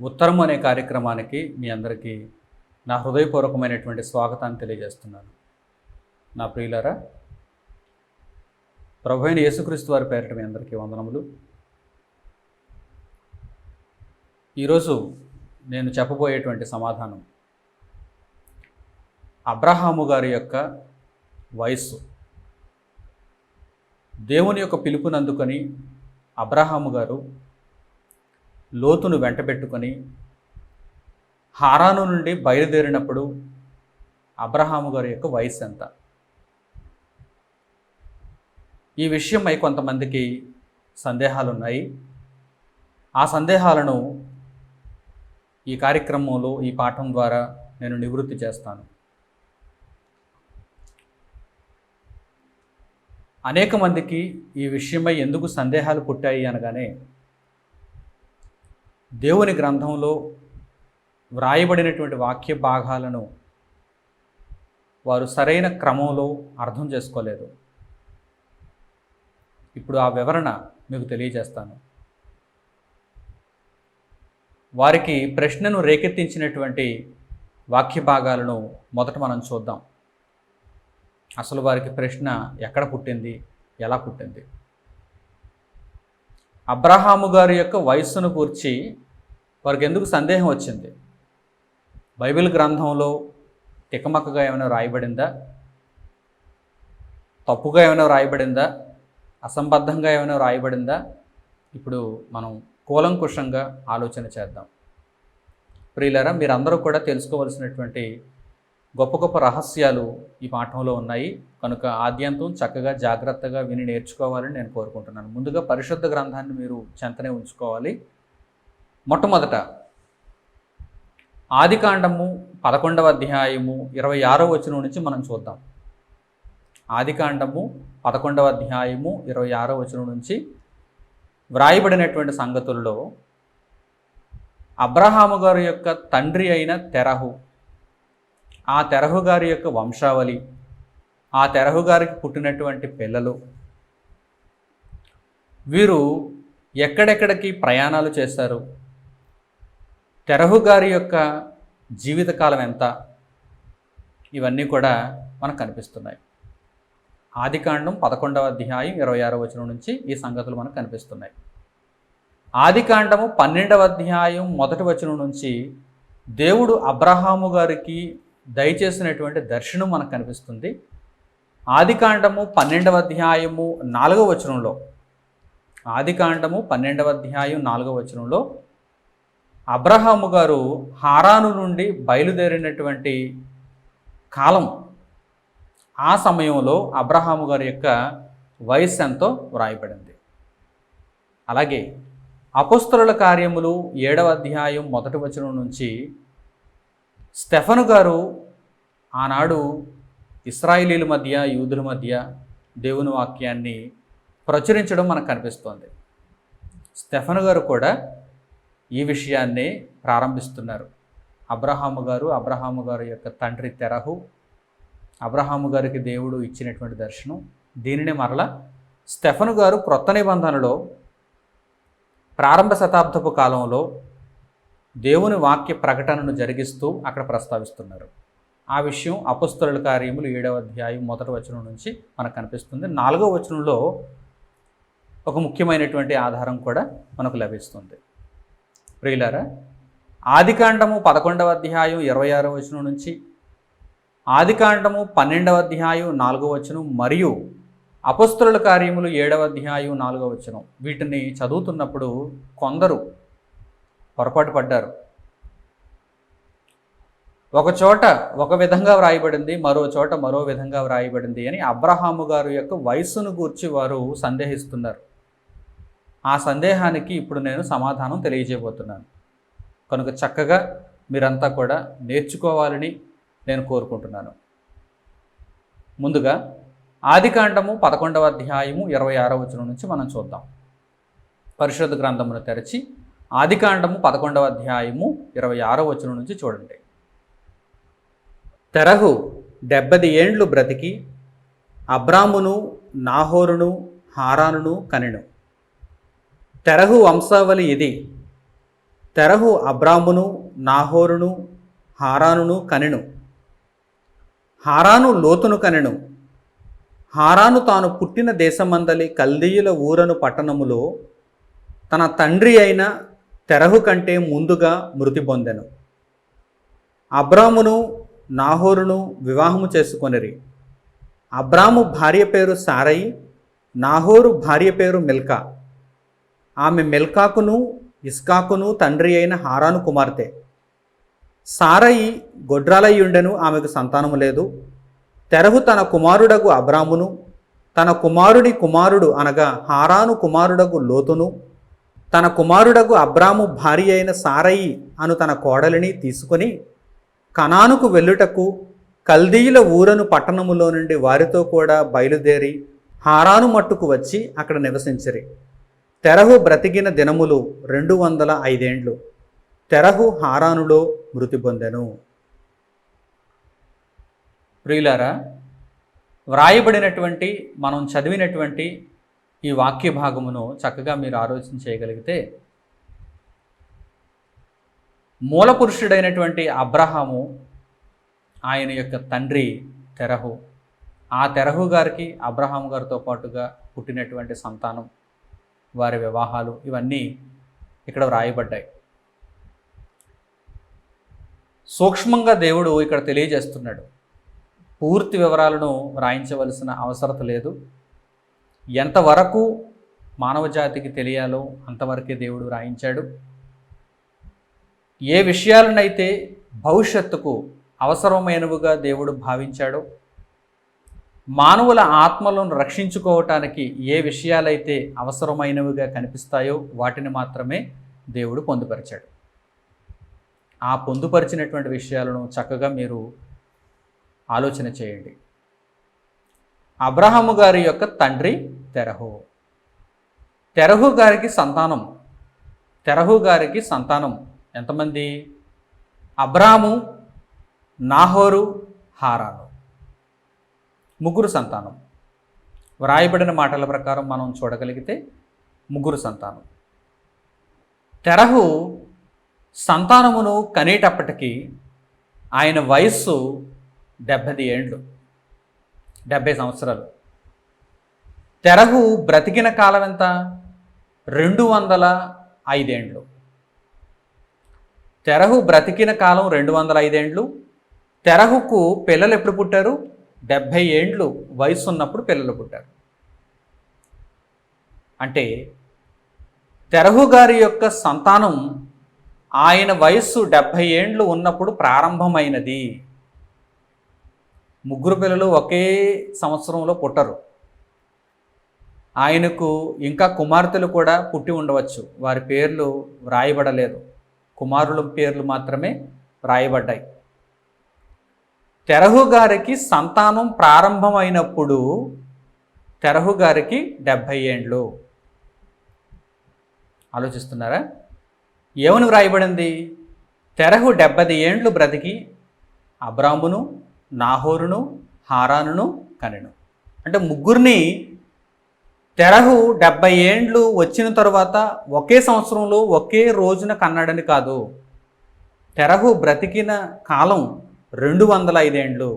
ఉత్తరం అనే కార్యక్రమానికి మీ అందరికీ నా హృదయపూర్వకమైనటువంటి స్వాగతాన్ని తెలియజేస్తున్నాను. నా ప్రియులారా, ప్రభువైన యేసుక్రీస్తు వారి పేరిట మీ అందరికీ వందనములు. ఈరోజు నేను చెప్పబోయేటువంటి సమాధానం అబ్రహాము గారి యొక్క వయస్సు. దేవుని యొక్క పిలుపునందుకొని అబ్రహాము గారు లోతును వెంటబెట్టుకొని హారాను నుండి బయలుదేరినప్పుడు అబ్రహాము గారి యొక్క వయసు ఎంత? ఈ విషయమై కొంతమందికి సందేహాలు ఉన్నాయి. ఆ సందేహాలను ఈ కార్యక్రమంలో, ఈ పాఠం ద్వారా నేను నివృత్తి చేస్తాను. అనేక మందికి ఈ విషయమై ఎందుకు సందేహాలు పుట్టాయి అనగానే, దేవుని గ్రంథంలో వ్రాయబడినటువంటి వాక్య భాగాలను వారు సరైన క్రమంలో అర్థం చేసుకోలేదు. ఇప్పుడు ఆ వివరణ మీకు తెలియజేస్తాను. వారికి ప్రశ్నను రేకెత్తించినటువంటి వాక్య భాగాలను మొదట మనం చూద్దాం. అసలు వారికి ప్రశ్న ఎక్కడ పుట్టింది, ఎలా పుట్టింది? అబ్రహాము గారి యొక్క వయస్సును గూర్చి వారికి ఎందుకు సందేహం వచ్చింది? బైబిల్ గ్రంథంలో తికమకగా ఏమైనా రాయబడిందా? తప్పుగా ఏమైనా రాయబడిందా? అసంబద్ధంగా ఏమైనా రాయబడిందా? ఇప్పుడు మనం కూలంకుషంగా ఆలోచన చేద్దాం. ప్రియులారా, మీరందరూ కూడా తెలుసుకోవలసినటువంటి గొప్ప గొప్ప రహస్యాలు ఈ పాఠంలో ఉన్నాయి. కనుక ఆద్యంతం చక్కగా జాగ్రత్తగా విని నేర్చుకోవాలని నేను కోరుకుంటున్నాను. ముందుగా పరిశుద్ధ గ్రంథాన్ని మీరు చెంతనే ఉంచుకోవాలి. మొట్టమొదట ఆదికాండము 11వ అధ్యాయము 26వ వచనం నుంచి మనం చూద్దాం. ఆదికాండము 11వ అధ్యాయము 26వ వచనం నుంచి వ్రాయబడినటువంటి సంగతుల్లో అబ్రహాము గారి యొక్క తండ్రి అయిన తెరహు, ఆ తెరహు గారి యొక్క వంశావళి, ఆ తెరహు గారికి పుట్టినటువంటి పిల్లలు, వీరు ఎక్కడెక్కడికి ప్రయాణాలు చేశారు, తెరహు గారి యొక్క జీవితకాలం ఎంత, ఇవన్నీ కూడా మనకు కనిపిస్తున్నాయి. ఆదికాండం 11వ అధ్యాయం 26వ వచనం నుంచి ఈ సంగతులు మనకు కనిపిస్తున్నాయి. ఆదికాండము 12వ అధ్యాయం 1వ వచనం నుంచి దేవుడు అబ్రహాము గారికి దయచేసినటువంటి దర్శనం మనకు కనిపిస్తుంది. ఆదికాండము 12వ అధ్యాయము 4వ వచనంలో, ఆదికాండము 12వ అధ్యాయం 4వ వచనంలో అబ్రహాము గారు హారాను నుండి బయలుదేరినటువంటి కాలం, ఆ సమయంలో అబ్రహాము గారి యొక్క వయస్సు ఎంతో వ్రాయబడింది. అలాగే అపోస్తలుల కార్యములు 7వ అధ్యాయం 1వ వచనం నుంచి స్టెఫను గారు ఆనాడు ఇశ్రాయేలీల మధ్య, యూదుల మధ్య దేవుని వాక్యాన్ని ప్రచురించడం మనకు కనిపిస్తోంది. స్టెఫను గారు కూడా ఈ విషయాన్ని ప్రారంభిస్తున్నారు. అబ్రహాము గారు యొక్క తండ్రి తెరహు, అబ్రహాము గారికి దేవుడు ఇచ్చినటువంటి దర్శనం, దీనిని మరలా స్టెఫను గారు క్రొత్త నిబంధనలో ప్రారంభ శతాబ్దపు కాలంలో దేవుని వాక్య ప్రకటనను జరిగిస్తూ అక్కడ ప్రస్తావిస్తున్నారు. ఆ విషయం అపోస్తలుల కార్యములు 7వ అధ్యాయం 1వ వచనం నుంచి మనకు కనిపిస్తుంది. 4వ వచనంలో ఒక ముఖ్యమైనటువంటి ఆధారం కూడా మనకు లభిస్తుంది. ప్రియులారా, ఆదికాండము 11వ అధ్యాయం 26వ వచనం నుంచి, ఆదికాండము 12వ అధ్యాయం 4వ వచనం మరియు అపోస్తలుల కార్యములు 7వ అధ్యాయం 4వ వచనం, వీటిని చదువుతున్నప్పుడు కొందరు పొరపాటు పడ్డారు. ఒక చోట ఒక విధంగా వ్రాయబడింది, మరో చోట మరో విధంగా వ్రాయబడింది అని అబ్రహాము గారి యొక్క వయస్సును గూర్చి వారు సందేహిస్తున్నారు. ఆ సందేహానికి ఇప్పుడు నేను సమాధానం తెలియజేయబోతున్నాను. కనుక చక్కగా మీరంతా కూడా నేర్చుకోవాలని నేను కోరుకుంటున్నాను. ముందుగా ఆదికాండము 11వ అధ్యాయము 26వ వచనం నుంచి మనం చూద్దాం. పరిశుద్ధ గ్రంథమును తెరచి ఆదికాండము 11వ అధ్యాయము 26వ వచనం నుంచి చూడండి. తెరహు 70 ఏండ్లు బ్రతికి అబ్రామును, నాహోరును, హారానును కనెను. తెరహు వంశావళి ఇది. తెరహు అబ్రామును, నాహోరును, హారానును కనెను. హారాను లోతును కనెను. హారాను తాను పుట్టిన దేశమందలి కల్దీయుల ఊరను పట్టణములో తన తండ్రి అయిన తెరహు కంటే ముందుగా మృతి పొందెను. అబ్రామును, నాహోరును వివాహము చేసుకొనిరి. అబ్రాము భార్య పేరు సారయి, నాహోరు భార్య పేరు మిల్కా. ఆమె మిల్కాకును ఇస్కాకును తండ్రి అయిన హారాను కుమార్తె. సారయి గొడ్రాలయ్యుండెను, ఆమెకు సంతానము లేదు. తెరహు తన కుమారుడగు అబ్రామును, తన కుమారుడి కుమారుడు అనగా హారాను కుమారుడగు లోతును, తన కుమారుడగు అబ్రాము భార్య అయిన సారయి అను తన కోడలిని తీసుకొని కనానుకు వెళ్ళుటకు కల్దీయుల ఊరను పట్టణములో నుండి వారితో కూడా బయలుదేరి హారాను మట్టుకు వచ్చి అక్కడ నివసించిరి. తెరహు బ్రతికిన దినములు 205 ఏండ్లు. తెరహు హారానులో మృతి పొందెను. ప్రియులారా, వ్రాయబడినటువంటి మనం చదివినటువంటి ఈ వాక్య భాగమును చక్కగా మీరు ఆలోచన చేయగలిగితే, మూలపురుషుడైనటువంటి అబ్రహాము, ఆయన యొక్క తండ్రి తెరహు, ఆ తెరహు గారికి అబ్రహాము గారితో పాటుగా పుట్టినటువంటి సంతానం, వారి వివాహాలు, ఇవన్నీ ఇక్కడ వ్రాయబడ్డాయి. సూక్ష్మంగా దేవుడు ఇక్కడ తెలియజేస్తున్నాడు. పూర్తి వివరాలను వ్రాయించవలసిన అవసరం లేదు. ఎంతవరకు మానవ జాతికి తెలియాలో అంతవరకే దేవుడు వ్రాయించాడు. ఏ విషయాలనైతే భవిష్యత్తుకు అవసరమైనవిగా దేవుడు భావించాడో, మానవుల ఆత్మలను రక్షించుకోవటానికి ఏ విషయాలైతే అవసరమైనవిగా కనిపిస్తాయో వాటిని మాత్రమే దేవుడు పొందుపరిచాడు. ఆ పొందుపరిచినటువంటి విషయాలను చక్కగా మీరు ఆలోచన చేయండి. అబ్రహాము గారి యొక్క తండ్రి తెరహు. తెరహు గారికి సంతానం. తెరహు గారికి సంతానం ఎంతమంది? అబ్రాము, నాహోరు, హారాను, ముగ్గురు సంతానం. వ్రాయబడిన మాటల ప్రకారం మనం చూడగలిగితే ముగ్గురు సంతానం. తెరహు సంతానమును కనేటప్పటికీ ఆయన వయస్సు 70 ఏండ్లు, 70 సంవత్సరాలు. తెరహు బ్రతికిన కాలం ఎంత? 205 ఏండ్లు. తెరహు బ్రతికిన కాలం 205 ఏండ్లు. తెరహుకు పిల్లలు ఎప్పుడు పుట్టారు? 70 ఏండ్లు వయసు ఉన్నప్పుడు పిల్లలు పుట్టారు. అంటే తెరహు గారి యొక్క సంతానం ఆయన వయస్సు 70 ఏండ్లు ఉన్నప్పుడు ప్రారంభమైనది. ముగ్గురు పిల్లలు ఒకే సంవత్సరంలో పుట్టరు. ఆయనకు ఇంకా కుమార్తెలు కూడా పుట్టి ఉండవచ్చు. వారి పేర్లు వ్రాయబడలేదు, కుమారుల పేర్లు మాత్రమే వ్రాయబడ్డాయి. తెరహు గారికి సంతానం ప్రారంభమైనప్పుడు తెరహు గారికి 70 ఏండ్లు. ఆలోచిస్తున్నారా? ఏమని వ్రాయబడింది? తెరహు 70 ఏండ్లు బ్రతికి అబ్రామును, నాహోరును, హారానును కనెను. అంటే ముగ్గురిని తెరహు 70 ఏండ్లు వచ్చిన తరువాత ఒకే సంవత్సరంలో ఒకే రోజున కన్నాడని కాదు. తెరహు బ్రతికిన కాలం 205 ఏండ్లు.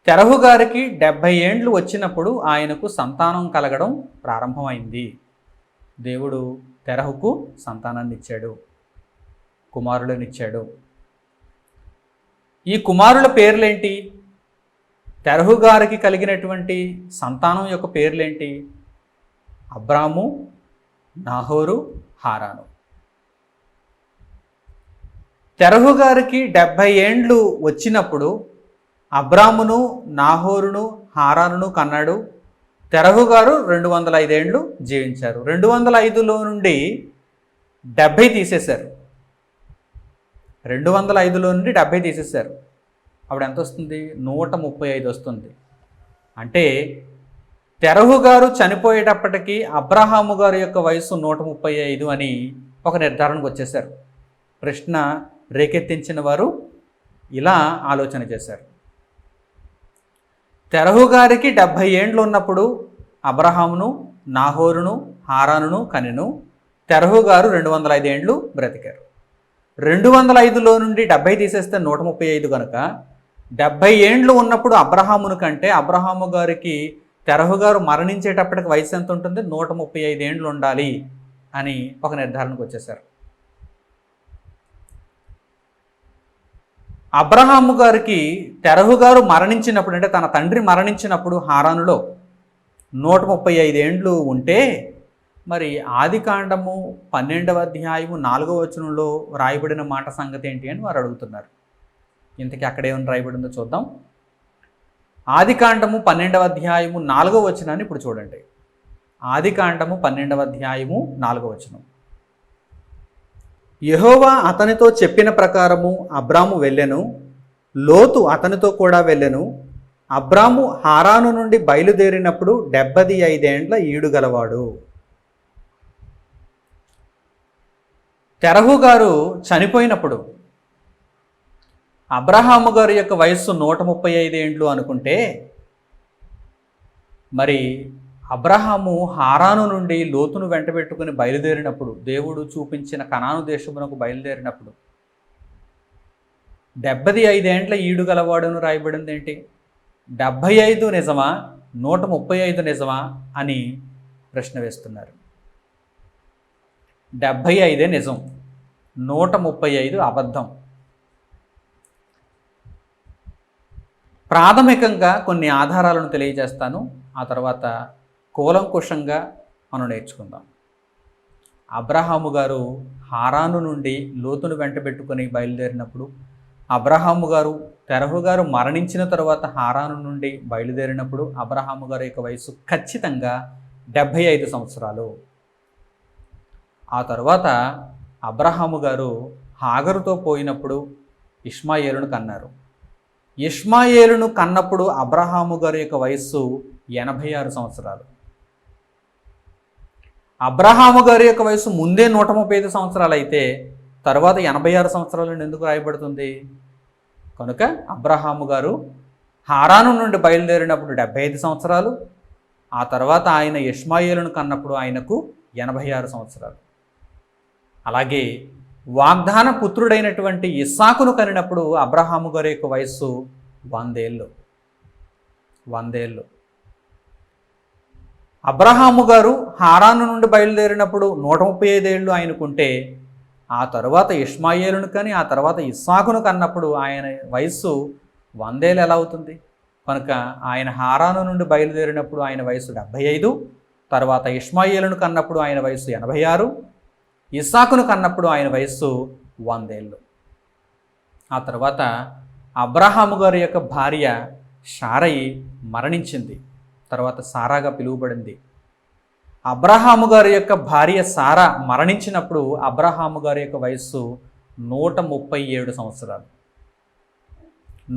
తెరహు గారికి 70 ఏండ్లు వచ్చినప్పుడు ఆయనకు సంతానం కలగడం ప్రారంభమైంది. దేవుడు తెరహుకు సంతానాన్ని ఇచ్చాడు, కుమారులనిచ్చాడు. ఈ కుమారుల పేర్లేంటి? తెరహు గారికి కలిగినటువంటి సంతానం యొక్క పేర్లేంటి? అబ్రాము, నాహోరు, హారాను. తెరహు గారికి 70 ఏండ్లు వచ్చినప్పుడు అబ్రామును, నాహోరును, హారానును కన్నాడు. తెరహు గారు 205 ఏండ్లు జీవించారు. 205లో నుండి 70 తీసేశారు. 205లో నుండి 70 తీసేశారు. అప్పుడు ఎంత వస్తుంది? 135 వస్తుంది. అంటే తెరహు గారు చనిపోయేటప్పటికీ అబ్రహాము గారి యొక్క వయసు 135 అని ఒక నిర్ధారణకు వచ్చేశారు. ప్రశ్న రేకెత్తించిన వారు ఇలా ఆలోచన చేశారు. తెరహు గారికి 70 ఏండ్లు ఉన్నప్పుడు అబ్రహామును, నాహోరును, హారానును కనెను. తెరహు గారు 205 ఏండ్లు బ్రతికారు. 205లో నుండి 70 తీసేస్తే 135 కనుక 70 ఏండ్లు ఉన్నప్పుడు అబ్రహామును కంటే అబ్రహాము గారికి తెరహు గారు మరణించేటప్పటికి వయసు ఎంత ఉంటుంది? 135 ఏండ్లు ఉండాలి అని ఒక నిర్ధారణకు వచ్చేశారు. అబ్రహాము గారికి తెరహు గారు మరణించినప్పుడు, అంటే తన తండ్రి మరణించినప్పుడు హారానులో 135 ఏండ్లు ఉంటే, మరి ఆదికాండము 12వ అధ్యాయము 4వ వచనంలో రాయబడిన మాట సంగతి ఏంటి అని వారు అడుగుతున్నారు. ఇంతకీ అక్కడ ఏమని రాయబడిందో చూద్దాం. ఆదికాండము 12వ అధ్యాయము 4వ వచనాన్ని ఇప్పుడు చూడండి. ఆదికాండము 12వ అధ్యాయము 4వ వచనం. యెహోవా అతనితో చెప్పిన ప్రకారము అబ్రాము వెళ్ళెను, లోతు అతనితో కూడా వెళ్ళెను. అబ్రాము హారాను నుండి బయలుదేరినప్పుడు 75 ఏండ్ల ఈడు గలవాడు. తెరహు గారు చనిపోయినప్పుడు అబ్రహాము గారి యొక్క వయస్సు 135 ఏండ్లు అనుకుంటే, మరి అబ్రహాము హారాను నుండి లోతును వెంటబెట్టుకుని బయలుదేరినప్పుడు, దేవుడు చూపించిన కనాను దేశమునకు బయలుదేరినప్పుడు 75 ఏండ్ల ఈడు గలవాడును రాయబడింది ఏంటి? 75 నిజమా, 135 నిజమా అని ప్రశ్న వేస్తున్నారు. 75 నిజం, 135 అబద్ధం. ప్రాథమికంగా కొన్ని ఆధారాలను తెలియజేస్తాను, ఆ తర్వాత కూలంకుషంగా మనం నేర్చుకుందాం. అబ్రహాము గారు హారాను నుండి లోతును వెంటబెట్టుకొని బయలుదేరినప్పుడు, అబ్రహాము గారు తెరహు గారు మరణించిన తర్వాత హారాను నుండి బయలుదేరినప్పుడు అబ్రహాము గారి యొక్క వయసు ఖచ్చితంగా 75 సంవత్సరాలు. ఆ తర్వాత అబ్రహాము గారు హాగరుతో పోయినప్పుడు ఇష్మాయేలును కన్నారు. ఇష్మాయేలును కన్నప్పుడు అబ్రహాము గారి యొక్క వయస్సు 86 సంవత్సరాలు. అబ్రహాము గారి యొక్క వయసు ముందే 135 సంవత్సరాలు అయితే తర్వాత 86 సంవత్సరాలు ఎందుకు రాయబడుతుంది? కనుక అబ్రహాము గారు హారాను నుండి బయలుదేరినప్పుడు 75 సంవత్సరాలు, ఆ తర్వాత ఆయన ఇష్మాయేలును కన్నప్పుడు ఆయనకు 86 సంవత్సరాలు. అలాగే వాగ్దాన పుత్రుడైనటువంటి ఇస్సాకును కనినప్పుడు అబ్రహాము గారి యొక్క వయస్సు 100 ఏళ్ళు. 100 ఏళ్ళు. అబ్రహాము గారు హారాను నుండి బయలుదేరినప్పుడు 135 ఏళ్ళు ఆయనకుంటే, ఆ తర్వాత ఇష్మాయేలును కని ఆ తర్వాత ఇస్సాకును కన్నప్పుడు ఆయన వయస్సు 100 ఏళ్ళు ఎలా అవుతుంది? కనుక ఆయన హారాను నుండి బయలుదేరినప్పుడు ఆయన వయసు 75, తర్వాత ఇష్మాయేలును కన్నప్పుడు ఆయన వయసు 86, ఇస్సాకును కన్నప్పుడు ఆయన వయస్సు 100 ఏళ్ళు. ఆ తర్వాత అబ్రహాము గారి యొక్క భార్య శారయి మరణించింది, తర్వాత సారాగా పిలువబడింది. అబ్రహాము గారి యొక్క భార్య సారా మరణించినప్పుడు అబ్రహాము గారి యొక్క వయస్సు 137 సంవత్సరాలు.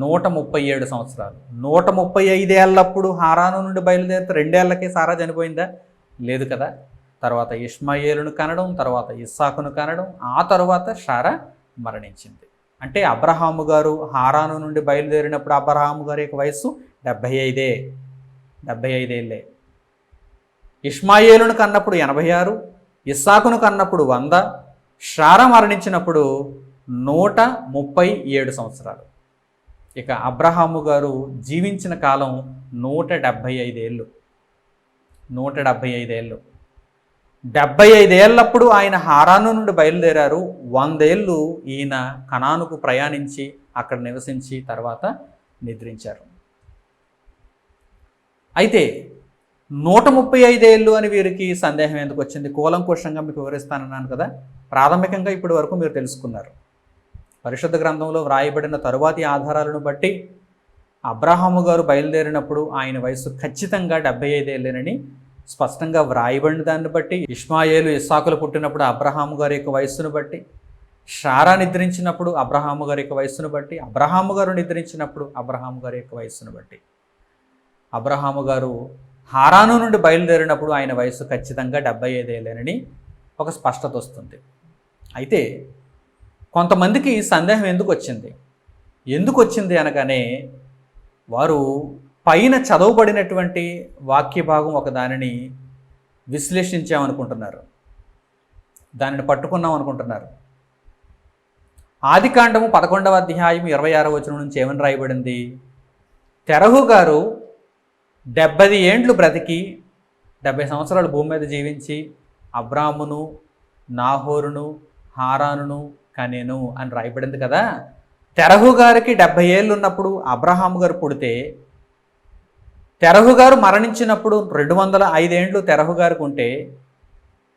137 సంవత్సరాలు. 135 ఏళ్ళప్పుడు హారాను నుండి బయలుదేరితే 2 ఏళ్లకే సారా చనిపోయిందా? లేదు కదా. తర్వాత ఇష్మాయేలును కనడం, తర్వాత ఇస్సాకును కనడం, ఆ తర్వాత శారా మరణించింది. అంటే అబ్రహాము గారు హారాను నుండి బయలుదేరినప్పుడు అబ్రహాము గారి యొక్క వయస్సు 75 ఏళ్ళే. ఇష్మాయేలును కన్నప్పుడు 86, ఇస్సాకును కన్నప్పుడు 100, శారా మరణించినప్పుడు 137 సంవత్సరాలు. ఇక అబ్రహాము గారు జీవించిన కాలం 175 ఏళ్ళు. 175 ఏళ్ళు. 75 ఏళ్ళప్పుడు ఆయన హారాను నుండి బయలుదేరారు. 100 ఏళ్ళు ఈయన కనానుకు ప్రయాణించి అక్కడ నివసించి తర్వాత నిద్రించారు. అయితే 135 ఏళ్ళు అని వీరికి సందేహం ఎందుకు వచ్చింది? కూలంకుషంగా మీకు వివరిస్తానన్నాను కదా. ప్రాథమికంగా ఇప్పటి వరకు మీరు తెలుసుకున్నారు. పరిశుద్ధ గ్రంథంలో వ్రాయబడిన తరువాతి ఆధారాలను బట్టి అబ్రహాము గారు బయలుదేరినప్పుడు ఆయన వయసు ఖచ్చితంగా 75 ఏళ్ళేనని స్పష్టంగా వ్రాయబడిన దాన్ని బట్టి, ఇష్మాయేలు ఇస్సాకులు పుట్టినప్పుడు అబ్రహాము గారి యొక్క వయస్సును బట్టి, శారా నిద్రించినప్పుడు అబ్రహాము గారి యొక్క వయస్సును బట్టి, అబ్రహాము గారు నిద్రించినప్పుడు అబ్రహాము గారి యొక్క వయస్సును బట్టి, అబ్రహాము గారు హారాను నుండి బయలుదేరినప్పుడు ఆయన వయసు ఖచ్చితంగా 75 ఏళ్ళేనని ఒక స్పష్టత వస్తుంది. అయితే కొంతమందికి సందేహం ఎందుకు వచ్చింది అనగానే వారు పైన చదవబడినటువంటి వాక్య భాగం ఒక దానిని విశ్లేషించామనుకుంటున్నారు. దానిని పట్టుకున్నాం అనుకుంటున్నారు. ఆదికాండము 11వ అధ్యాయం 26వ వచనం నుంచి ఏమని రాయబడింది? తెరహు గారు 70 ఏండ్లు బ్రతికి 70 సంవత్సరాలు భూమి మీద జీవించి అబ్రామును, నాహోరును, హారానును కనెను అని రాయబడింది కదా. తెరహు గారికి 70 ఏళ్ళు ఉన్నప్పుడు అబ్రహాము గారు పుడితే, తెరహు గారు మరణించినప్పుడు 205 ఏండ్లు తెరహు గారికి ఉంటే,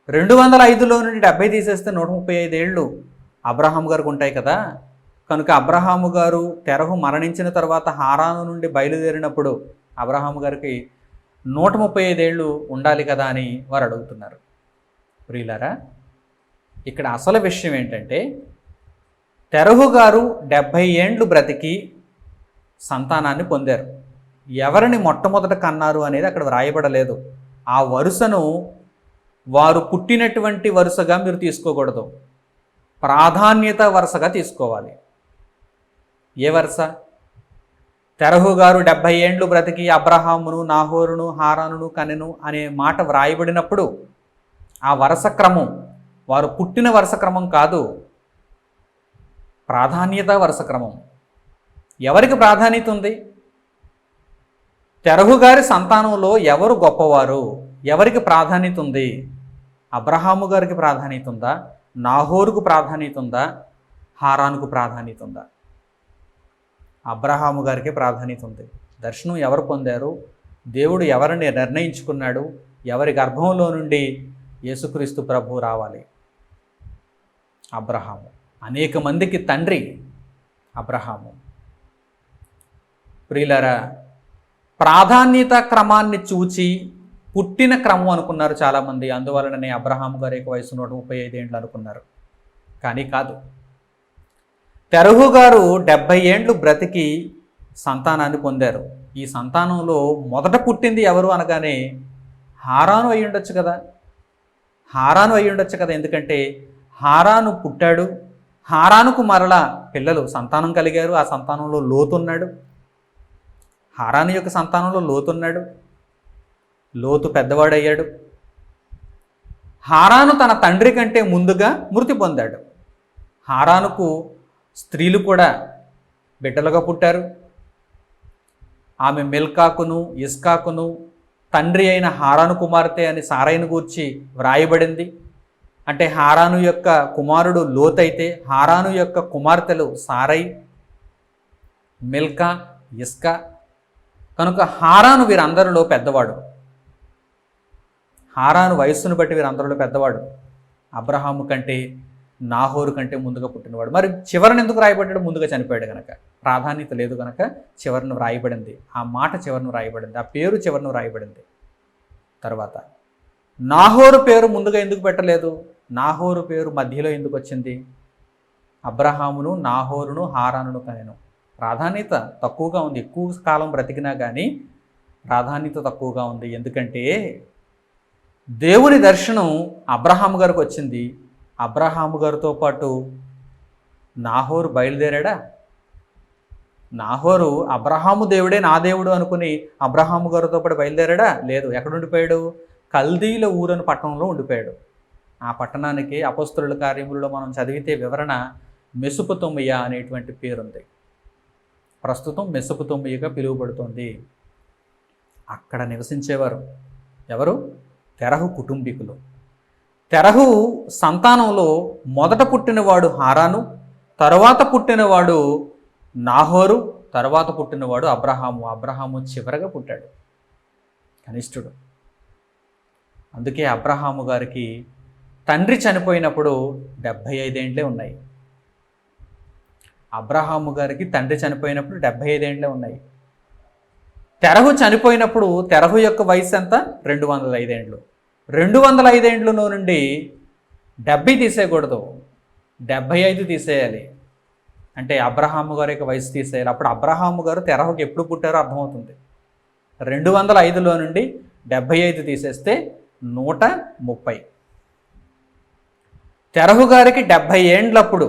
205లో నుండి 70 తీసేస్తే 135 ఏళ్ళు అబ్రహాము గారికి ఉంటాయి కదా. కనుక అబ్రహాము గారు తెరహు మరణించిన తర్వాత హారాను నుండి బయలుదేరినప్పుడు అబ్రహాము గారికి 135 ఏళ్ళు ఉండాలి కదా అని వారు అడుగుతున్నారు. ప్రియులారా, ఇక్కడ అసలు విషయం ఏంటంటే, తెరహు గారు 70 ఏండ్లు బ్రతికి సంతానాన్ని పొందారు. ఎవరిని మొట్టమొదట కన్నారు అనేది అక్కడ వ్రాయబడలేదు. ఆ వరుసను వారు పుట్టినటువంటి వరుసగా మీరు తీసుకోకూడదు, ప్రాధాన్యత వరుసగా తీసుకోవాలి. ఏ వరుస? తెరహు గారు 70 ఏండ్లు బ్రతికి అబ్రహామును, నాహోరును, హారానును కనెను అనే మాట వ్రాయబడినప్పుడు ఆ వరుస క్రమం వారు పుట్టిన వరుస క్రమం కాదు, ప్రాధాన్యత వరుస క్రమం. ఎవరికి ప్రాధాన్యత ఉంది? తెరహు గారి సంతానంలో ఎవరు గొప్పవారు, ఎవరికి ప్రాధాన్యత ఉంది? అబ్రహాము గారికి ప్రాధాన్యత ఉందా? నాహోరుకు ప్రాధాన్యత ఉందా? హారానుకు ప్రాధాన్యత ఉందా? అబ్రహాము గారికి ప్రాధాన్యత ఉంది. దర్శనం ఎవరు పొందారు? దేవుడు ఎవరిని నిర్ణయించుకున్నాడు? ఎవరి గర్భంలో నుండి యేసుక్రీస్తు ప్రభు రావాలి? అబ్రహాము. అనేక మందికి తండ్రి అబ్రహాము. ప్రియులారా, ప్రాధాన్యత క్రమాన్ని చూచి పుట్టిన క్రమం అనుకున్నారు చాలామంది. అందువలననే అబ్రహాము గారి యొక్క వయసు 135 ఏండ్లు అనుకున్నారు. కానీ కాదు. తెరహు గారు 70 ఏండ్లు బ్రతికి సంతానాన్ని పొందారు. ఈ సంతానంలో మొదట పుట్టింది ఎవరు అనగానే హారాను అయి ఉండొచ్చు కదా. హారాను అయి ఉండొచ్చు కదా. ఎందుకంటే హారాను పుట్టాడు. హారానుకు మరలా పిల్లలు సంతానం కలిగారు. ఆ సంతానంలో లోతున్నాడు. హారాను యొక్క సంతానంలో లోతున్నాడు. లోతు పెద్దవాడయ్యాడు. హారాను తన తండ్రి కంటే ముందుగా మృతి పొందాడు. హారానుకు స్త్రీలు కూడా బిడ్డలుగా పుట్టారు. ఆమె మిల్కాకును, ఇస్కాకును తండ్రి అయిన హారాను కుమార్తె అని సారైను గూర్చి వ్రాయబడింది. అంటే హారాను యొక్క కుమారుడు లోతైతే హారాను యొక్క కుమార్తెలు సారై, మిల్కా, ఇస్కా. కనుక హారాను వీరందరిలో పెద్దవాడు. హారాను వయస్సును బట్టి వీరందరిలో పెద్దవాడు. అబ్రహాము కంటే, నాహోరు కంటే ముందుగా పుట్టినవాడు. మరి చివరిని ఎందుకు రాయబడ్డాడు? ముందుగా చనిపోయాడు కనుక. ప్రాధాన్యత లేదు కనుక చివరిని వ్రాయబడింది. ఆ మాట చివరిని వ్రాయబడింది. ఆ పేరు చివరిని వ్రాయబడింది. తర్వాత నాహోరు పేరు ముందుగా ఎందుకు పెట్టలేదు? నాహోరు పేరు మధ్యలో ఎందుకు వచ్చింది? అబ్రహామును, నాహోరును, హారానును కనెను. ప్రాధాన్యత తక్కువగా ఉంది. ఎక్కువ కాలం బ్రతికినా కానీ ప్రాధాన్యత తక్కువగా ఉంది. ఎందుకంటే దేవుని దర్శనం అబ్రహాము గారికి వచ్చింది. అబ్రహాము గారితో పాటు నాహోరు బయలుదేరాడా? నాహోరు అబ్రహాము దేవుడే నా దేవుడు అనుకుని అబ్రహాము గారితో పాటు బయలుదేరాడా? లేదు. ఎక్కడ ఉండిపోయాడు? కల్దీల ఊరని పట్టణంలో ఉండిపోయాడు. ఆ పట్టణానికి అపొస్తలుల కార్యములలో మనం చదివితే వివరణ మెసొపొతేమియా అనేటువంటి పేరుంది. ప్రస్తుతం మెసొపొతేమియాగా పిలువబడుతోంది. అక్కడ నివసించేవారు ఎవరు? తెరహు కుటుంబీకులు. తెరహు సంతానంలో మొదట పుట్టినవాడు హారాను, తరువాత పుట్టినవాడు నాహోరు, తరువాత పుట్టినవాడు అబ్రహాము. అబ్రహాము చివరగా పుట్టాడు, కనిష్ఠుడు. అందుకే అబ్రహాము గారికి తండ్రి చనిపోయినప్పుడు 75 ఏండ్లే ఉన్నాయి. అబ్రహాము గారికి తండ్రి చనిపోయినప్పుడు 75 ఏండ్లే ఉన్నాయి. తెరహు చనిపోయినప్పుడు తెరహు యొక్క వయసు ఎంత? 205 ఏండ్లు. 205 ఏండ్లలో నుండి 70 తీసేయకూడదు, 75 తీసేయాలి. అంటే అబ్రహాము గారి యొక్క వయసు తీసేయాలి. అప్పుడు అబ్రహాము గారు తెరహుకి ఎప్పుడు పుట్టారో అర్థమవుతుంది. 205లో నుండి 75 తీసేస్తే 130. తెరహు గారికి 70 ఏండ్లప్పుడు,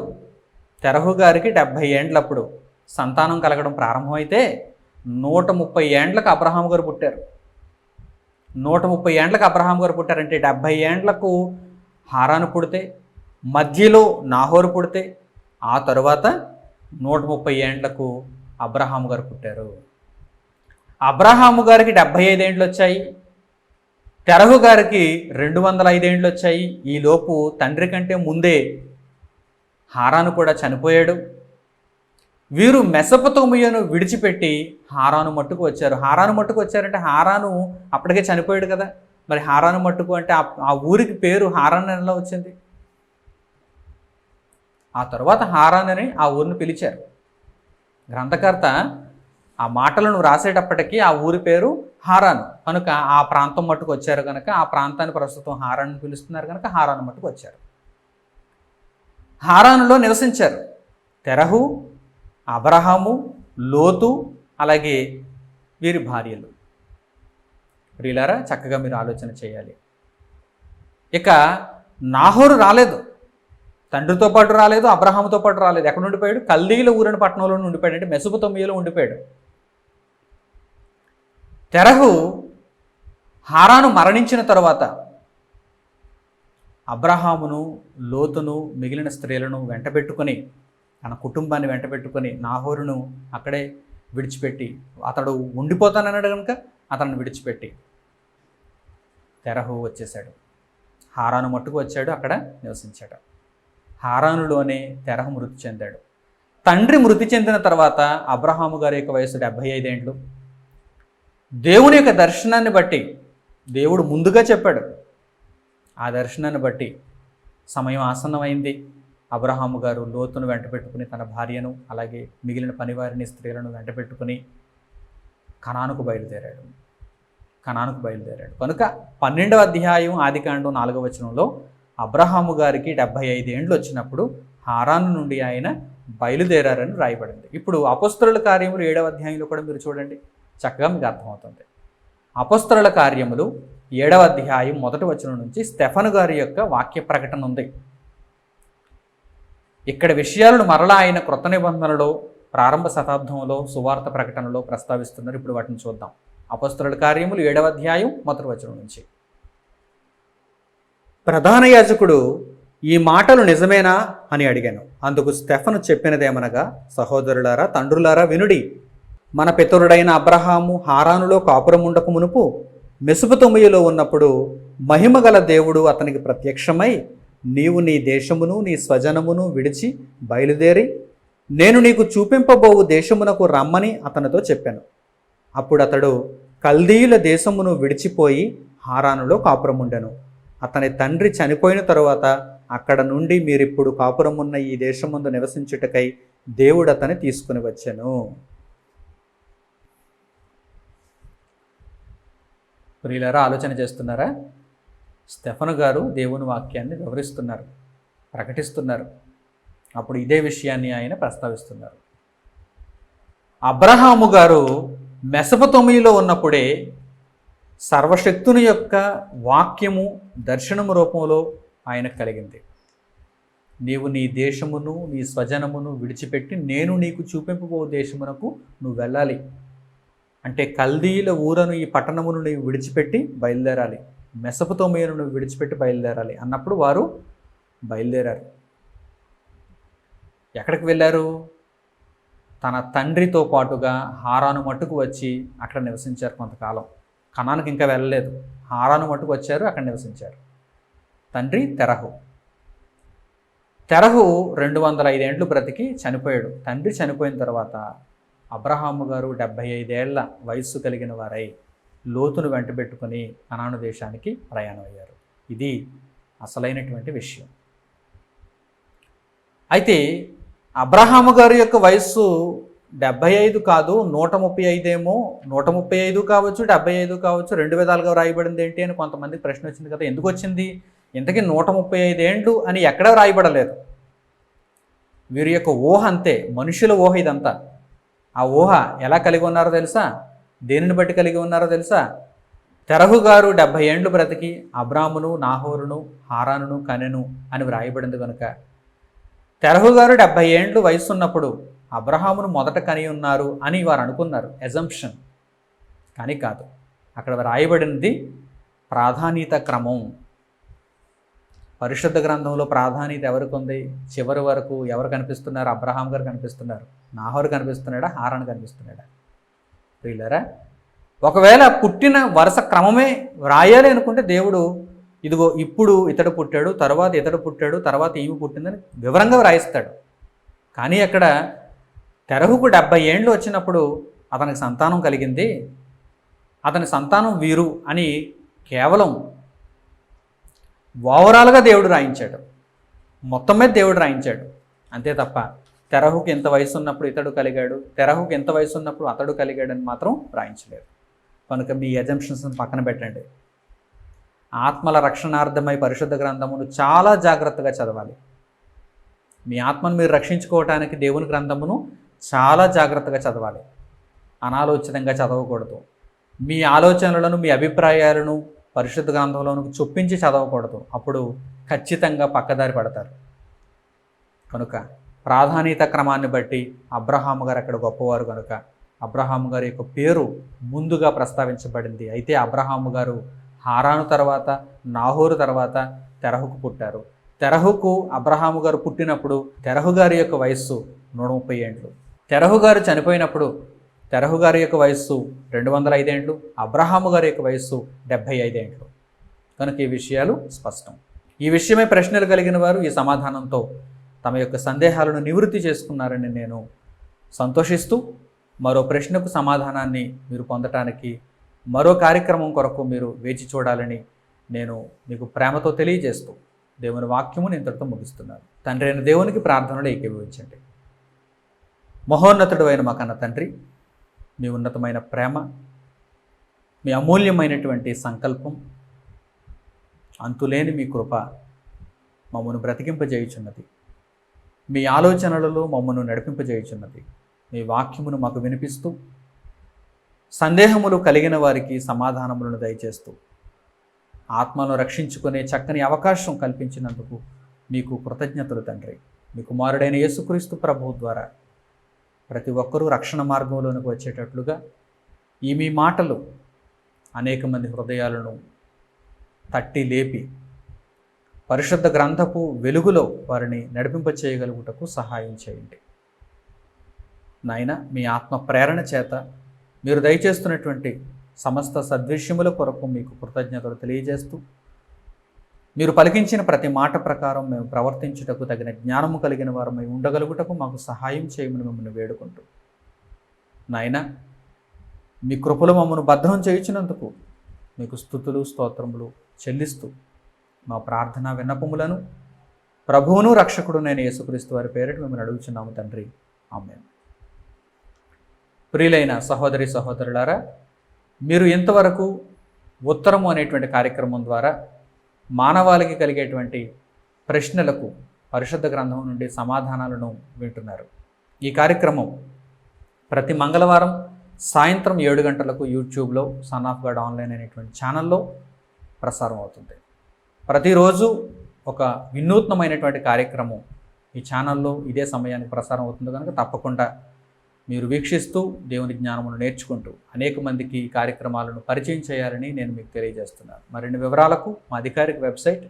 తెరహు గారికి 70 ఏండ్లప్పుడు సంతానం కలగడం ప్రారంభమైతే 130 ఏండ్లకు అబ్రహాము గారు పుట్టారు. 130 ఏండ్లకు అబ్రహాము గారు పుట్టారంటే 70 ఏండ్లకు హారాను పుడితే, మధ్యలో నాహోరు పుడితే, ఆ తరువాత 130 ఏండ్లకు అబ్రహాము గారు పుట్టారు. అబ్రహాము గారికి 75 ఏండ్లు వచ్చాయి. తెరహు గారికి 205 ఏండ్లు వచ్చాయి. ఈలోపు తండ్రి కంటే ముందే హారాను కూడా చనిపోయాడు. వీరు మెసొపొతేమియాను విడిచిపెట్టి హారాను మట్టుకు వచ్చారు. హారాను మట్టుకు వచ్చారంటే హారాను అప్పటికే చనిపోయాడు కదా. మరి హారాను మట్టుకు అంటే ఆ ఊరికి పేరు హారాన్ ఎలా వచ్చింది? ఆ తర్వాత హారాన్ అని ఆ ఊరిని పిలిచారు. గ్రంథకర్త ఆ మాటలను రాసేటప్పటికీ ఆ ఊరి పేరు హారాను కనుక ఆ ప్రాంతం మట్టుకు వచ్చారు కనుక ఆ ప్రాంతాన్ని ప్రస్తుతం హారాన్ పిలుస్తున్నారు కనుక హారాను మట్టుకు వచ్చారు. హారానులో నివసించారు తెరహు, అబ్రహాము, లోతు, అలాగే వీరి భార్యలు. ప్రియులారా, చక్కగా మీరు ఆలోచన చేయాలి. ఇక నాహోరు రాలేదు, తండ్రితో పాటు రాలేదు, అబ్రహాముతో పాటు రాలేదు. ఎక్కడ ఉండిపోయాడు? కల్దీల ఊరిని పట్టణంలో ఉండిపోయాడు, అంటే మెసొపొతేమియాలో ఉండిపోయాడు. తెరహు హారాను మరణించిన తరువాత అబ్రహామును, లోతును, మిగిలిన స్త్రీలను వెంటబెట్టుకొని, తన కుటుంబాన్ని వెంటబెట్టుకొని నాహోరును అక్కడే విడిచిపెట్టి, అతడు ఉండిపోతానన్నాడు కనుక అతన్ని విడిచిపెట్టి తెరహు వచ్చేశాడు. హారాను మట్టుకు వచ్చాడు, అక్కడ నివసించాడు. హారానులోనే తెరహు మృతి చెందాడు. తండ్రి మృతి చెందిన తర్వాత అబ్రహాము గారి యొక్క వయసు 75 ఏండ్లు. దేవుని యొక్క దర్శనాన్ని బట్టి దేవుడు ముందుగా చెప్పాడు. ఆ దర్శనాన్ని బట్టి సమయం ఆసన్నమైంది. అబ్రహాము గారు లోతును వెంటబెట్టుకుని తన భార్యను అలాగే మిగిలిన పనివారిని, స్త్రీలను వెంటబెట్టుకుని కనానుకు బయలుదేరాడు. కనుక 12వ అధ్యాయం ఆదికాండం 4వ వచనంలో అబ్రహాము గారికి 75 ఏండ్లు వచ్చినప్పుడు హారాను నుండి ఆయన బయలుదేరారని రాయబడింది. ఇప్పుడు అపొస్తలుల కార్యములు 7వ అధ్యాయంలో కూడా మీరు చూడండి, చక్కగా మీకు అర్థమవుతుంది. అపొస్తలుల కార్యములు 7వ అధ్యాయం 1వ వచనం నుంచి స్టెఫను గారి యొక్క వాక్య ప్రకటన ఉంది. ఇక్కడ విషయాలను మరలా ఆయన క్రొత్త నిబంధనలో ప్రారంభ శతాబ్దంలో సువార్త ప్రకటనలో ప్రస్తావిస్తున్నారు. ఇప్పుడు వాటిని చూద్దాం. అపొస్తలుల కార్యములు 7వ అధ్యాయం 1వ వచనం నుంచి. ప్రధాన యాజకుడు ఈ మాటలు నిజమేనా అని అడిగాను. అందుకు స్టెఫను చెప్పినదేమనగా, సహోదరులారా, తండ్రులారా, వినుడి. మన పితరుడైన అబ్రహాము హారానులో కాపురం ఉండక మునుపు మెసొపొతేమియాలో ఉన్నప్పుడు మహిమగల దేవుడు అతనికి ప్రత్యక్షమై, నీవు నీ దేశమును నీ స్వజనమును విడిచి బయలుదేరి నేను నీకు చూపింపబోవు దేశమునకు రమ్మని అతనితో చెప్పాను. అప్పుడు అతడు కల్దీయుల దేశమును విడిచిపోయి హారానులో కాపురం ఉండెను. అతని తండ్రి చనిపోయిన తరువాత అక్కడ నుండి మీరిప్పుడు కాపురం ఉన్న ఈ దేశముందు నివసించుటకై దేవుడు అతని తీసుకుని వచ్చాను. ప్రియులారా, ఆలోచన చేస్తున్నారా? స్టెఫను గారు దేవుని వాక్యాన్ని వివరిస్తున్నారు, ప్రకటిస్తున్నారు. అప్పుడు ఇదే విషయాన్ని ఆయన ప్రస్తావిస్తున్నారు. అబ్రహాము గారు మెసొపొతేమియాలో ఉన్నప్పుడే సర్వశక్తుని యొక్క వాక్యము దర్శనము రూపంలో ఆయనకు కలిగింది. నీవు నీ దేశమును నీ స్వజనమును విడిచిపెట్టి నేను నీకు చూపింపబో దేశమునకు నువ్వు వెళ్ళాలి. అంటే కల్దీయుల ఊరను, ఈ పట్టణమును నీవు విడిచిపెట్టి బయలుదేరాలి, మెసొపొతేమియాను నువ్వు విడిచిపెట్టి బయలుదేరాలి అన్నప్పుడు వారు బయలుదేరారు. ఎక్కడికి వెళ్ళారు? తన తండ్రితో పాటుగా హారాను మట్టుకు వచ్చి అక్కడ నివసించారు కొంతకాలం. కనానుకి ఇంకా వెళ్ళలేదు, హారాను మట్టుకు వచ్చారు, అక్కడ నివసించారు. తండ్రి తెరహు 205 ఏండ్లు బ్రతికి చనిపోయాడు. తండ్రి చనిపోయిన తర్వాత అబ్రహాము గారు 75 ఏళ్ల వయస్సు కలిగిన వారై లోతును వెంటబెట్టుకుని కనాను దేశానికి ప్రయాణం అయ్యారు. ఇది అసలైనటువంటి విషయం. అయితే అబ్రహాము గారి యొక్క వయస్సు 75 కాదు, 135 ఏమో. 135 కావచ్చు, 75 కావచ్చు, 2 విధాలుగా రాయబడింది ఏంటి అని కొంతమందికి ప్రశ్న వచ్చింది కదా. ఎందుకు వచ్చింది? ఇంతకీ 135 ఏండ్లు అని ఎక్కడా రాయబడలేదు. వీరి యొక్క ఊహ అంతే, మనుషుల ఊహ ఇదంతా. ఆ ఊహ ఎలా కలిగి ఉన్నారో తెలుసా? దేనిని బట్టి కలిగి ఉన్నారో తెలుసా? తెరహు గారు 70 ఏండ్లు బ్రతికి అబ్రామును, నాహోరును, హారానును కనెను అని వ్రాయబడింది కనుక తెరహు గారు 70 ఏండ్లు వయసు ఉన్నప్పుడు అబ్రహామును మొదట కని ఉన్నారు అని వారు అనుకున్నారు, ఎజంప్షన్. కానీ కాదు, అక్కడ రాయబడినది ప్రాధాన్యత క్రమం. పరిశుద్ధ గ్రంథంలో ప్రాధాన్యత ఎవరికి ఉంది? చివరి వరకు ఎవరు కనిపిస్తున్నారు? అబ్రహాం గారు కనిపిస్తున్నారు. నాహోరు కనిపిస్తున్నాడా? హారాన్ కనిపిస్తున్నాడా? ప్రియులారా, ఒకవేళ పుట్టిన వరుస క్రమమే వ్రాయాలి అనుకుంటే దేవుడు ఇదిగో ఇప్పుడు ఇతడు పుట్టాడు, తర్వాత ఇతడు పుట్టాడు, తర్వాత ఈమె పుట్టిందని వివరంగా వ్రాయిస్తాడు. కానీ అక్కడ తెరహుకు 70 ఏండ్లు వచ్చినప్పుడు అతనికి సంతానం కలిగింది, అతని సంతానం వీరు అని కేవలం ఓవరాల్గా దేవుడు రాయించాడు, మొత్తం మీద దేవుడు రాయించాడు. అంతే తప్ప తెరహుకు ఎంత వయసు ఉన్నప్పుడు ఇతడు కలిగాడు, తెరహుకు ఎంత వయసు ఉన్నప్పుడు అతడు కలిగాడని మాత్రం రాయించలేదు. కనుక మీ ఎజంప్షన్స్ని పక్కన పెట్టండి. ఆత్మల రక్షణార్థమై పరిశుద్ధ గ్రంథమును చాలా జాగ్రత్తగా చదవాలి. మీ ఆత్మను మీరు రక్షించుకోవటానికి దేవుని గ్రంథమును చాలా జాగ్రత్తగా చదవాలి. అనాలోచితంగా చదవకూడదు. మీ ఆలోచనలను, మీ అభిప్రాయాలను పరిశుద్ధ గ్రంథంలోనికి చొప్పించి చదవకూడదు. అప్పుడు ఖచ్చితంగా పక్కదారి పడతారు. కనుక ప్రాధాన్యత క్రమాన్ని బట్టి అబ్రహాము గారు అక్కడ గొప్పవారు కనుక అబ్రహాము గారి యొక్క పేరు ముందుగా ప్రస్తావించబడింది. అయితే అబ్రహాము గారు హారాను తర్వాత, నాహోరు తర్వాత తెరహుకు పుట్టారు. తెరహుకు అబ్రహాము గారు పుట్టినప్పుడు తెరహు గారి యొక్క వయస్సు 130 ఏండ్లు. తెరహు గారు చనిపోయినప్పుడు తెరహు గారి యొక్క వయస్సు 205 ఏండ్లు, అబ్రహాము గారి యొక్క వయస్సు 75 ఏండ్లు. కనుక ఈ విషయాలు స్పష్టం. ఈ విషయమై ప్రశ్నలు కలిగిన వారు ఈ సమాధానంతో తమ యొక్క సందేహాలను నివృత్తి చేసుకున్నారని నేను సంతోషిస్తూ, మరో ప్రశ్నకు సమాధానాన్ని మీరు పొందటానికి మరో కార్యక్రమం కొరకు మీరు వేచి చూడాలని నేను మీకు ప్రేమతో తెలియజేస్తూ దేవుని వాక్యమును ఇంతటితో ముగిస్తున్నాను. తండ్రి అయిన దేవునికి ప్రార్థనలు ఏకీభవించండి. మహోన్నతుడు అయిన మా కన్న తండ్రి, మీ ఉన్నతమైన ప్రేమ, మీ అమూల్యమైనటువంటి సంకల్పం, అంతులేని మీ కృప మమ్మను బ్రతికింపజేయుచున్నది. మీ ఆలోచనలలో మమ్మను నడిపింపజేయుచున్నది. మీ వాక్యమును మాకు వినిపిస్తూ సందేహములు కలిగిన వారికి సమాధానములను దయచేస్తూ ఆత్మను రక్షించుకునే చక్కని అవకాశం కల్పించినందుకు మీకు కృతజ్ఞతలు తండ్రి. మీ కుమారుడైన యేసుక్రీస్తు ప్రభువు ద్వారా ప్రతి ఒక్కరూ రక్షణ మార్గంలోనికి వచ్చేటట్లుగా ఈ మీ మాటలు అనేక మంది హృదయాలను తట్టి లేపి పరిశుద్ధ గ్రంథపు వెలుగులో వారిని నడిపింపచేయగలుగుటకు సహాయం చేయండి. నాయన, మీ ఆత్మ ప్రేరణ చేత మీరు దయచేస్తున్నటువంటి సమస్త సద్విషయముల కొరకు మీకు కృతజ్ఞతలు తెలియజేస్తూ, మీరు పలికించిన ప్రతి మాట ప్రకారం మేము ప్రవర్తించుటకు తగిన జ్ఞానము కలిగిన వారమై ఉండగలుగుటకు మాకు సహాయం చేయమని మిమ్మల్ని వేడుకుంటూ, నాయన మీ కృపలు మమ్మను భద్రం చేయించినందుకు మీకు స్తుతులు స్తోత్రములు చెల్లిస్తూ మా ప్రార్థనా విన్నపములను ప్రభువును రక్షకుడు నేను యేసుక్రీస్తు వారి పేరిట మిమ్మల్ని అడుగుచున్నాము తండ్రి. ఆమేన్. ప్రియులైన సహోదరి సహోదరులారా, మీరు ఇంతవరకు ఉత్తరము అనేటువంటి కార్యక్రమం ద్వారా మానవాళికి కలిగేటువంటి ప్రశ్నలకు పరిశుద్ధ గ్రంథం నుండి సమాధానాలను వింటున్నారు. ఈ కార్యక్రమం ప్రతి మంగళవారం సాయంత్రం 7 గంటలకు యూట్యూబ్లో సన్ ఆఫ్ గాడ్ ఆన్లైన్ అనేటువంటి ఛానల్లో ప్రసారం అవుతుంది. ప్రతిరోజు ఒక వినూత్నమైనటువంటి కార్యక్రమం ఈ ఛానల్లో ఇదే సమయానికి ప్రసారం అవుతుంది కనుక తప్పకుండా మీరు వీక్షిస్తూ దేవుని జ్ఞానమును నేర్చుకుంటూ అనేక మందికి ఈ కార్యక్రమాలను పరిచయం చేయాలని నేను మీకు తెలియజేస్తున్నాను. మరిన్ని వివరాలకు మా అధికారిక వెబ్సైట్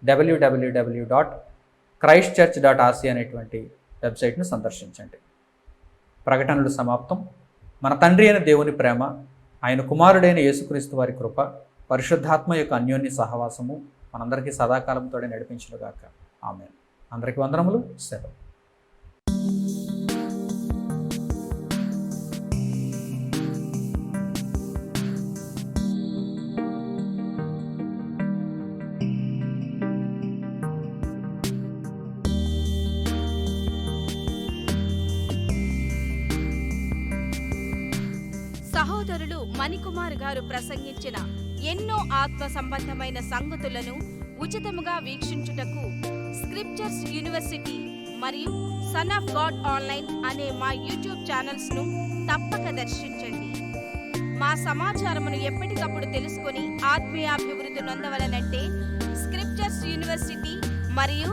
www.christchurch.rc అనేటువంటి వెబ్సైట్ను సందర్శించండి. ప్రకటనలు సమాప్తం. మన తండ్రి అయిన దేవుని ప్రేమ, ఆయన కుమారుడైన యేసుక్రీస్తు వారి కృప, పరిశుద్ధాత్మ యొక్క అన్యోన్య సహవాసము మనందరికీ సదాకాలంతో నడిపించునుగాక. ఆమేన్. అందరికీ వందనములు. సెలవు. సహోదరులు మణికుమార్ గారు ప్రసంగించిన ఎన్నో ఆత్మ సంబంధమైన సంగతులను ఉచితముగా వీక్షించుటకు స్క్రిప్చర్స్ యూనివర్సిటీ మరియు సన్ ఆఫ్ గాడ్ ఆన్లైన్ అనే మా యూట్యూబ్ ఛానల్స్ ను తప్పక దర్శించండి. మా సమాచారమును ఎప్పటికప్పుడు తెలుసుకొని ఆత్మీయాభివృద్ధి నొందవలనంటే స్క్రిప్చర్స్ యూనివర్సిటీ మరియు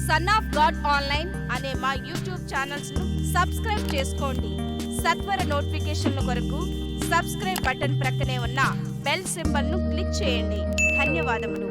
సన్ ఆఫ్ గాడ్ ఆన్లైన్ అనే మా యూట్యూబ్ ఛానల్స్ ను సబ్స్క్రైబ్ చేసుకోండి. సత్వర నోటిఫికేషన్ల కొరకు సబ్స్క్రైబ్ బటన్ ప్రక్కనే ఉన్న బెల్ సింబల్ ను క్లిక్ చేయండి. ధన్యవాదములు.